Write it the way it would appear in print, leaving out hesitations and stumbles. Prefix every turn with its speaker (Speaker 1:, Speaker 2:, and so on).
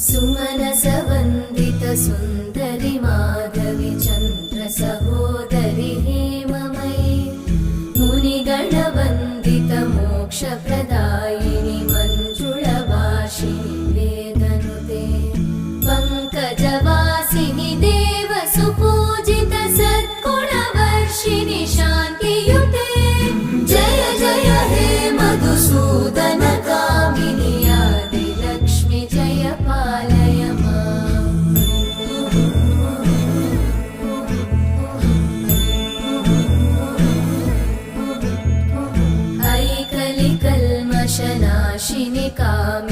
Speaker 1: सुमनसवन्दित सुन्दरि माधवि चन्द्र सहोदरि हेममयि मुनिगणवन्दित मोक्षप्रदायिनि मञ्जुळवासिनि वेदनुते पङ्कजवासिनि देवसुपूजित सद्गुणवर्षिणि शान्तियुते जय जय हे मधुसूदन कामिनि आदिलक्ष्मि जय पालय माम्। ऐकलिकल्मषनाशिनि कामिनि